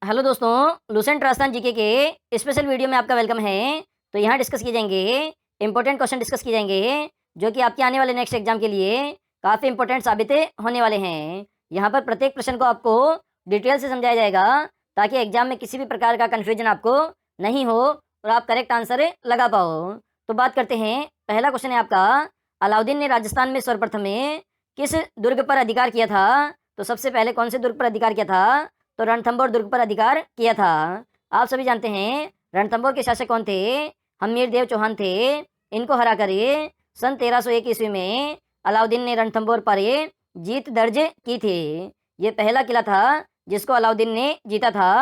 Hello दोस्तों, Lucent Rajasthan GK के special video में आपका वेलकम है। तो यहाँ डिस्कस किए जाएंगे इंपॉर्टेंट क्वेश्चन डिस्कस किए जाएंगे जो कि आपके आने वाले नेक्स्ट एग्जाम के लिए काफ़ी इंपॉर्टेंट साबित होने वाले हैं। यहाँ पर प्रत्येक प्रश्न को आपको डिटेल से समझाया जाएगा ताकि एग्जाम में किसी भी प्रकार का कन्फ्यूजन आपको नहीं हो और आप करेक्ट आंसर लगा पाओ। तो बात करते हैं, पहला क्वेश्चन है आपका, अलाउद्दीन ने राजस्थान में सर्वप्रथम में किस दुर्ग पर अधिकार किया था? तो सबसे पहले कौन से दुर्ग पर अधिकार किया था? तो रणथंभौर दुर्ग पर अधिकार किया था। आप सभी जानते हैं रणथंभौर के शासक कौन थे? हमीर देव चौहान थे। इनको हरा कर सन 1301 ईस्वी में अलाउद्दीन ने रणथंभौर पर जीत दर्ज की थी। ये पहला किला था जिसको अलाउद्दीन ने जीता था।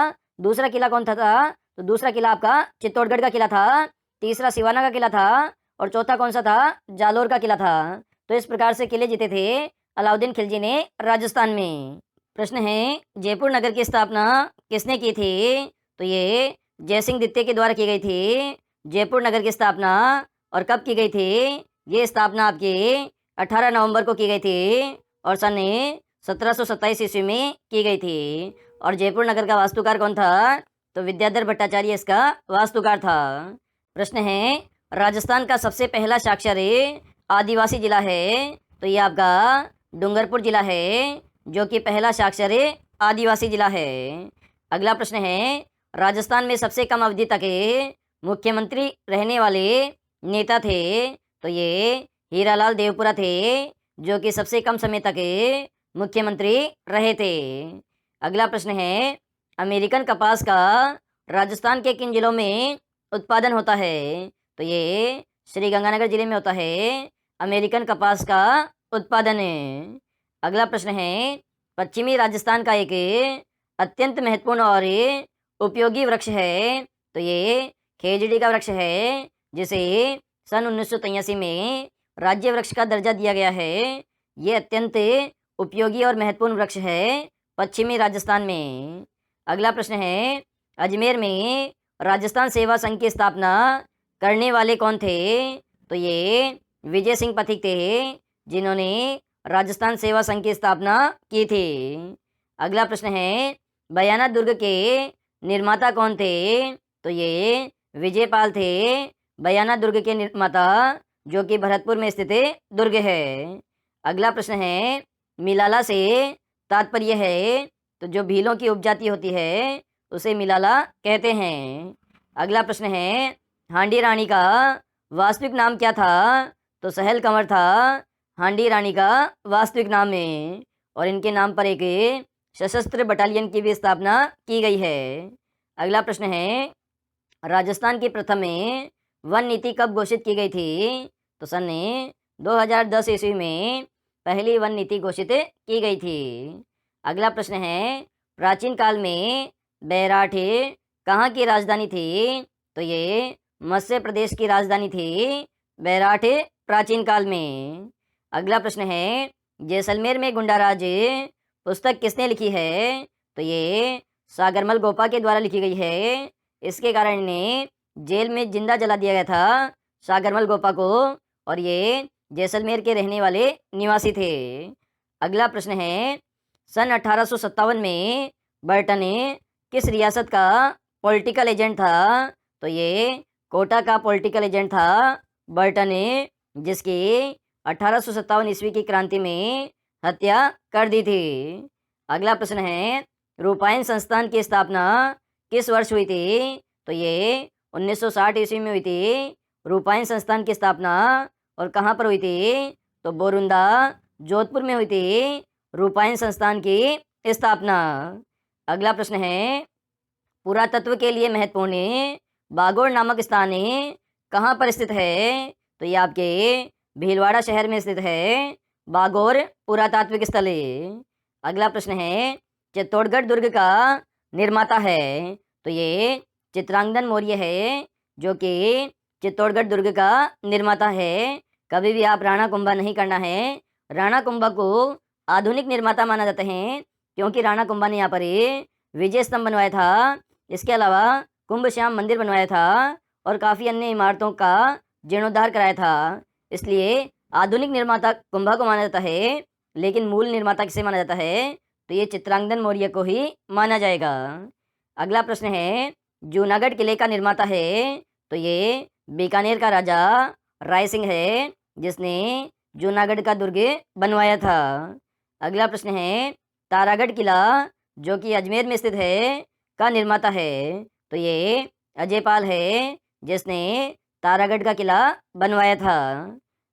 दूसरा किला कौन था? तो दूसरा किला आपका चित्तौड़गढ़ का किला था। तीसरा सिवाना का किला था और चौथा कौन सा था? जालोर का किला था। तो इस प्रकार से किले जीते थे अलाउद्दीन खिलजी ने राजस्थान में। प्रश्न है, जयपुर नगर की स्थापना किसने की थी? तो ये जयसिंह द्वितीय के द्वारा की गई थी जयपुर नगर की स्थापना। और कब की गई थी? ये स्थापना आपकी 18 नवंबर को की गई थी और सन 1727 ईस्वी में की गई थी। और जयपुर नगर का वास्तुकार कौन था? तो विद्याधर भट्टाचार्य इसका वास्तुकार था। प्रश्न है, राजस्थान का सबसे पहला साक्षर आदिवासी जिला है? तो ये आपका डूंगरपुर जिला है जो कि पहला साक्षर आदिवासी जिला है। अगला प्रश्न है, राजस्थान में सबसे कम अवधि तक मुख्यमंत्री रहने वाले नेता थे? तो ये हीरालाल देवपुरा थे जो कि सबसे कम समय तक मुख्यमंत्री रहे थे। अगला प्रश्न है, अमेरिकन कपास का राजस्थान के किन जिलों में उत्पादन होता है? तो ये श्री गंगानगर जिले में होता है अमेरिकन कपास का उत्पादन। अगला प्रश्न है, पश्चिमी राजस्थान का एक अत्यंत महत्वपूर्ण और उपयोगी वृक्ष है? तो ये खेजड़ी का वृक्ष है जिसे सन 1983 में राज्य वृक्ष का दर्जा दिया गया है। ये अत्यंत उपयोगी और महत्वपूर्ण वृक्ष है पश्चिमी राजस्थान में। अगला प्रश्न है, अजमेर में राजस्थान सेवा संघ की स्थापना करने वाले कौन थे? तो ये विजय सिंह पथिक थे जिन्होंने राजस्थान सेवा संघ की स्थापना की थी। अगला प्रश्न है, बयाना दुर्ग के निर्माता कौन थे? तो ये विजयपाल थे बयाना दुर्ग के निर्माता जो कि भरतपुर में स्थित दुर्ग है। अगला प्रश्न है, मिलाला से तात्पर्य है? तो जो भीलों की उपजाति होती है उसे मिलाला कहते हैं। अगला प्रश्न है, हांडी रानी का वास्तविक नाम क्या था? तो सहल कंवर था हांडी रानी का वास्तविक नाम है और इनके नाम पर एक सशस्त्र बटालियन की भी स्थापना की गई है। अगला प्रश्न है, राजस्थान की प्रथम वन नीति कब घोषित की गई थी? तो सन 2010 ईस्वी में पहली वन नीति घोषित की गई थी। अगला प्रश्न है, प्राचीन काल में बैराठ कहाँ की राजधानी थी? तो ये मध्य प्रदेश की राजधानी थी बैराठ प्राचीन काल में। अगला प्रश्न है, जैसलमेर में गुंडाराज पुस्तक किसने लिखी है? तो ये सागरमल गोपा के द्वारा लिखी गई है। इसके कारण इन्हें जेल में जिंदा जला दिया गया था सागरमल गोपा को और ये जैसलमेर के रहने वाले निवासी थे। अगला प्रश्न है, सन 1857 में बर्टन किस रियासत का पॉलिटिकल एजेंट था? तो ये कोटा का पॉलिटिकल एजेंट था बर्टन, जिसकी 1857 ईस्वी की क्रांति में हत्या कर दी थी। अगला प्रश्न है, रूपायन संस्थान की स्थापना किस वर्ष हुई थी? तो ये 1960 ईस्वी में हुई थी रूपायन संस्थान की स्थापना। और कहाँ पर हुई थी? तो बोरुंदा जोधपुर में हुई थी रूपायन संस्थान की स्थापना। अगला प्रश्न है, पुरातत्व के लिए महत्वपूर्ण बागोड़ नामक स्थान कहाँ पर स्थित है? तो ये आपके भीलवाड़ा शहर में स्थित है बागोर पुरातात्विक स्थल। अगला प्रश्न है, चित्तौड़गढ़ दुर्ग का निर्माता है? तो ये चित्रांगद मौर्य है जो कि चित्तौड़गढ़ दुर्ग का निर्माता है। कभी भी आप राणा कुंभा नहीं करना है। राणा कुंभा को आधुनिक निर्माता माना जाता है क्योंकि राणा कुंभा ने यहाँ पर विजय स्तंभ बनवाया था। इसके अलावा कुंभ श्याम मंदिर बनवाया था और काफ़ी अन्य इमारतों का जीर्णोद्धार कराया था। इसलिए आधुनिक निर्माता कुंभा को माना जाता है, लेकिन मूल निर्माता किसे माना जाता है? तो ये चित्रांगद मौर्य को ही माना जाएगा। अगला प्रश्न है, जूनागढ़ किले का निर्माता है, तो ये बीकानेर का राजा राय सिंह है, जिसने जूनागढ़ का दुर्ग बनवाया था। अगला प्रश्न है, तारागढ़ किला जो कि अजमेर में स्थित है का निर्माता है, तो ये अजयपाल है, जिसने तारागढ़ का किला बनवाया था।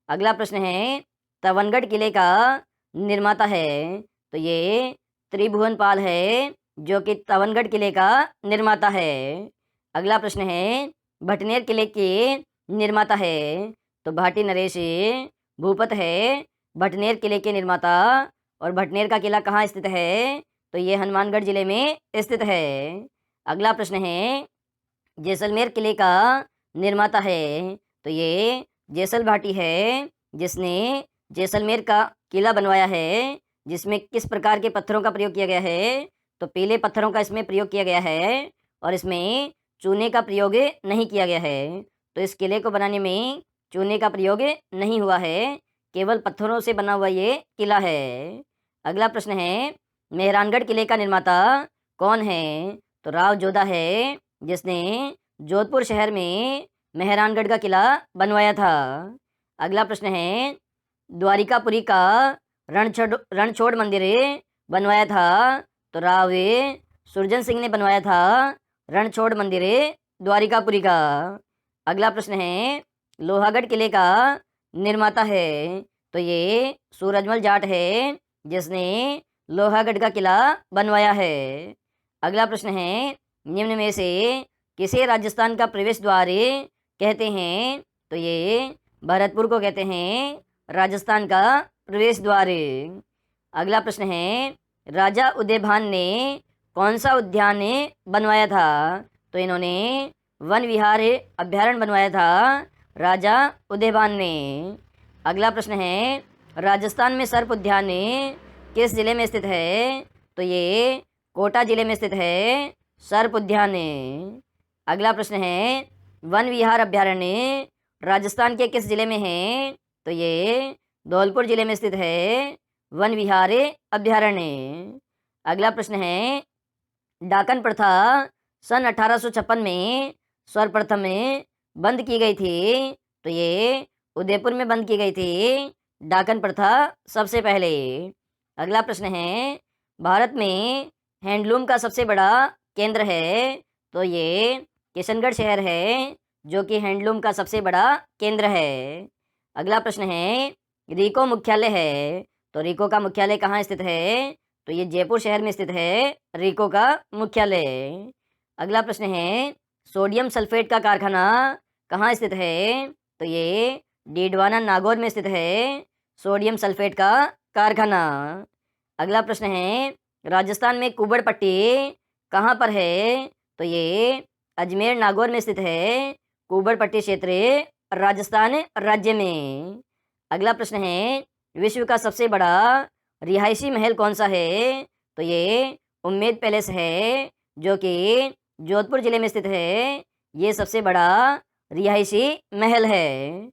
अगला प्रश्न है, तवनगढ़ किले का निर्माता है, तो ये त्रिभुवनपाल है, जो कि तवनगढ़ किले का निर्माता है। अगला प्रश्न है, भटनेर किले के निर्माता है, तो भाटी नरेश भूपत है, भटनेर किले के निर्माता। और भटनेर का किला कहाँ स्थित है, तो ये हनुमानगढ़ जिले में स्थित है। अगला प्रश्न है, जैसलमेर किले का निर्माता है, तो ये जैसल भाटी है, जिसने जैसलमेर का किला बनवाया है, जिसमें किस प्रकार के पत्थरों का प्रयोग किया गया है, तो पीले पत्थरों का इसमें प्रयोग किया गया है और इसमें चूने का प्रयोग नहीं किया गया है। तो इस किले को बनाने में चूने का प्रयोग नहीं हुआ है, केवल पत्थरों से बना हुआ ये किला है। अगला प्रश्न है, मेहरानगढ़ किले का निर्माता कौन है, तो राव जोधा है, जिसने जोधपुर शहर में मेहरानगढ़ का किला बनवाया था। अगला प्रश्न है, द्वारिकापुरी का रणछोड़ मंदिर बनवाया था, तो राव सुरजन सिंह ने बनवाया था रणछोड़ मंदिर द्वारिकापुरी का। अगला प्रश्न है, लोहागढ़ किले का निर्माता है, तो ये सूरजमल जाट है, जिसने लोहागढ़ का किला बनवाया है। अगला प्रश्न है, निम्न में से किसे राजस्थान का प्रवेश द्वार कहते हैं, तो ये भरतपुर को कहते हैं राजस्थान का प्रवेश द्वार। अगला प्रश्न है, राजा उदयभान ने कौन सा उद्यान बनवाया था, तो इन्होंने वन विहार अभ्यारण्य बनवाया था राजा उदयभान ने। अगला प्रश्न है, राजस्थान में सर्प उद्यान किस जिले में स्थित है, तो ये कोटा जिले में स्थित है सर्प उद्यान। अगला प्रश्न है, वन विहार अभ्यारण्य राजस्थान के किस जिले में है, तो ये धौलपुर जिले में स्थित है वन विहार अभ्यारण्य। अगला प्रश्न है, डाकन प्रथा सन 1856 में सर्वप्रथम में बंद की गई थी, तो ये उदयपुर में बंद की गई थी डाकन प्रथा सबसे पहले। अगला प्रश्न है, भारत में हैंडलूम का सबसे बड़ा केंद्र है, तो ये किशनगढ़ शहर है, जो कि हैंडलूम का सबसे बड़ा केंद्र है। अगला प्रश्न है, रीको मुख्यालय है, तो रीको का मुख्यालय कहाँ स्थित है, तो ये जयपुर शहर में स्थित है रीको का मुख्यालय। अगला प्रश्न है, सोडियम सल्फेट का कारखाना कहाँ स्थित है, तो ये डीडवाना नागौर में स्थित है सोडियम सल्फेट का कारखाना। अगला प्रश्न है, राजस्थान में कुबड़ पट्टी कहाँ पर है, तो ये अजमेर नागौर में स्थित है कुबड़ पट्टी क्षेत्र राजस्थान राज्य में। अगला प्रश्न है, विश्व का सबसे बड़ा रिहायशी महल कौन सा है, तो ये उम्मेद पैलेस है, जो कि जोधपुर जिले में स्थित है। ये सबसे बड़ा रिहायशी महल है।